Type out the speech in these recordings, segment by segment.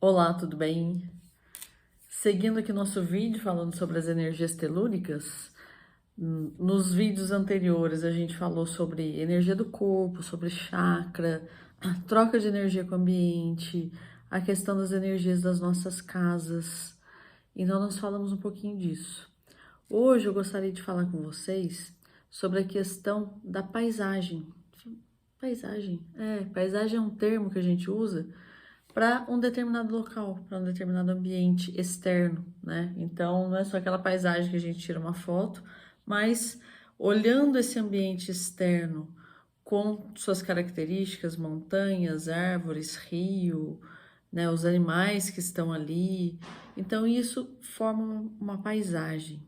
Olá, tudo bem? Seguindo aqui nosso vídeo falando sobre as energias telúricas, nos vídeos anteriores a gente falou sobre energia do corpo, sobre chakra, a troca de energia com o ambiente, a questão das energias das nossas casas. Então nós falamos um pouquinho disso. Hoje eu gostaria de falar com vocês sobre a questão da paisagem. Paisagem é um termo que a gente usa para um determinado local, para um determinado ambiente externo, né? Então, não é só aquela paisagem que a gente tira uma foto, mas olhando esse ambiente externo com suas características, montanhas, árvores, rio, né, os animais que estão ali. Então, isso forma uma paisagem.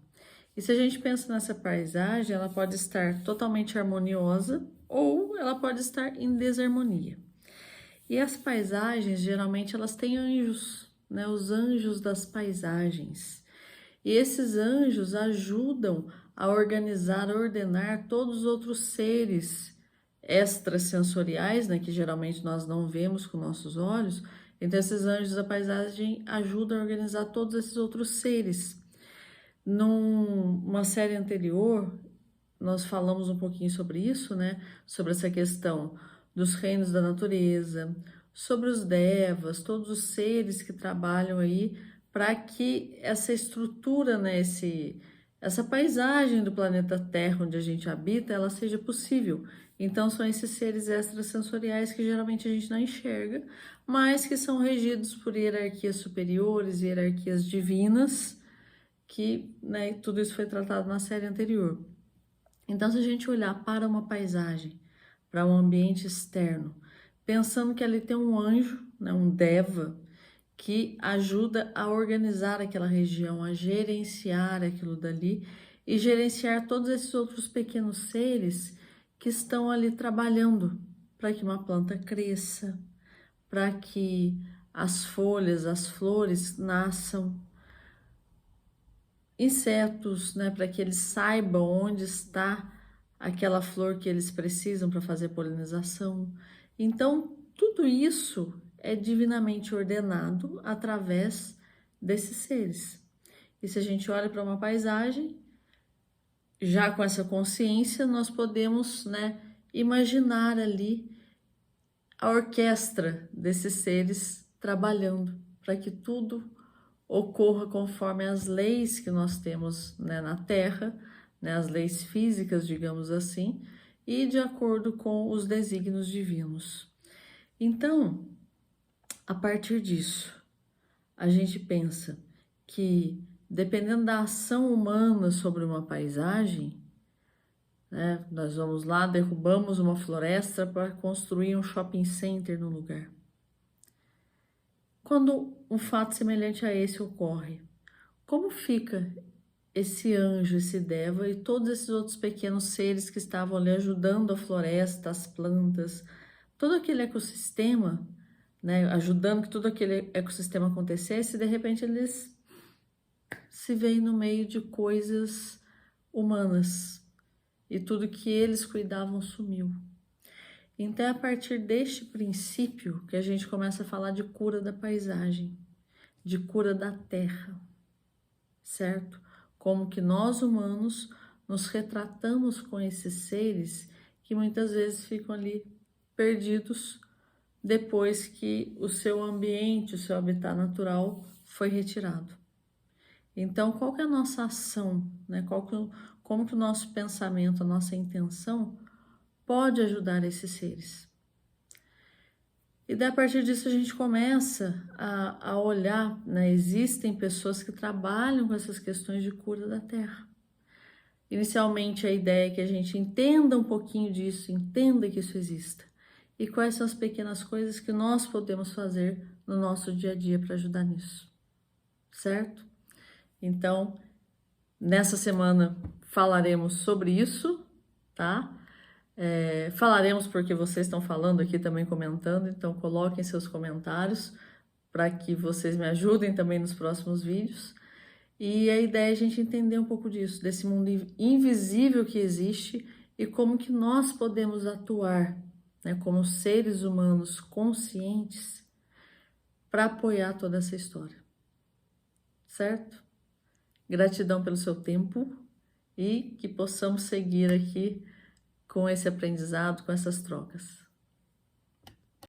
E se a gente pensa nessa paisagem, ela pode estar totalmente harmoniosa ou ela pode estar em desarmonia. E as paisagens, geralmente, elas têm anjos, né? Os anjos das paisagens. E esses anjos ajudam a organizar, a ordenar todos os outros seres extrasensoriais, né? Que geralmente nós não vemos com nossos olhos. Então, esses anjos da paisagem ajudam a organizar todos esses outros seres. Numa série anterior, nós falamos um pouquinho sobre isso, né? Sobre essa questão dos reinos da natureza, sobre os devas, todos os seres que trabalham aí para que essa estrutura, né, essa paisagem do planeta Terra onde a gente habita, ela seja possível. Então são esses seres extrasensoriais que geralmente a gente não enxerga, mas que são regidos por hierarquias superiores, hierarquias divinas, que, né, tudo isso foi tratado na série anterior. Então, se a gente olhar para uma paisagem, para um ambiente externo, pensando que ali tem um anjo, né, um deva, que ajuda a organizar aquela região, a gerenciar aquilo dali e gerenciar todos esses outros pequenos seres que estão ali trabalhando para que uma planta cresça, para que as folhas, as flores nasçam, insetos, né, para que eles saibam onde está aquela flor que eles precisam para fazer polinização. Então, tudo isso é divinamente ordenado através desses seres. E se a gente olha para uma paisagem, já com essa consciência, nós podemos, né, imaginar ali a orquestra desses seres trabalhando para que tudo ocorra conforme as leis que nós temos, né, na Terra, né, as leis físicas, digamos assim, e de acordo com os desígnios divinos. Então, a partir disso, a gente pensa que, dependendo da ação humana sobre uma paisagem, né, nós vamos lá, derrubamos uma floresta para construir um shopping center no lugar. Quando um fato semelhante a esse ocorre, como fica esse anjo, esse deva e todos esses outros pequenos seres que estavam ali ajudando a floresta, as plantas, todo aquele ecossistema, né, ajudando que todo aquele ecossistema acontecesse, e de repente eles se veem no meio de coisas humanas e tudo que eles cuidavam sumiu. Então é a partir deste princípio que a gente começa a falar de cura da paisagem, de cura da terra, certo? Como que nós humanos nos retratamos com esses seres que muitas vezes ficam ali perdidos depois que o seu ambiente, o seu habitat natural foi retirado. Então, qual que é a nossa ação, né? Como que o nosso pensamento, a nossa intenção pode ajudar esses seres? E daí, a partir disso a gente começa a olhar, né? Existem pessoas que trabalham com essas questões de cura da terra. Inicialmente a ideia é que a gente entenda um pouquinho disso, entenda que isso exista. E quais são as pequenas coisas que nós podemos fazer no nosso dia a dia para ajudar nisso, certo? Então, nessa semana falaremos sobre isso, tá? Falaremos porque vocês estão falando aqui também, comentando, então coloquem seus comentários para que vocês me ajudem também nos próximos vídeos. E a ideia é a gente entender um pouco disso, desse mundo invisível que existe e como que nós podemos atuar, né, como seres humanos conscientes para apoiar toda essa história, certo? Gratidão pelo seu tempo e que possamos seguir aqui com esse aprendizado, com essas trocas.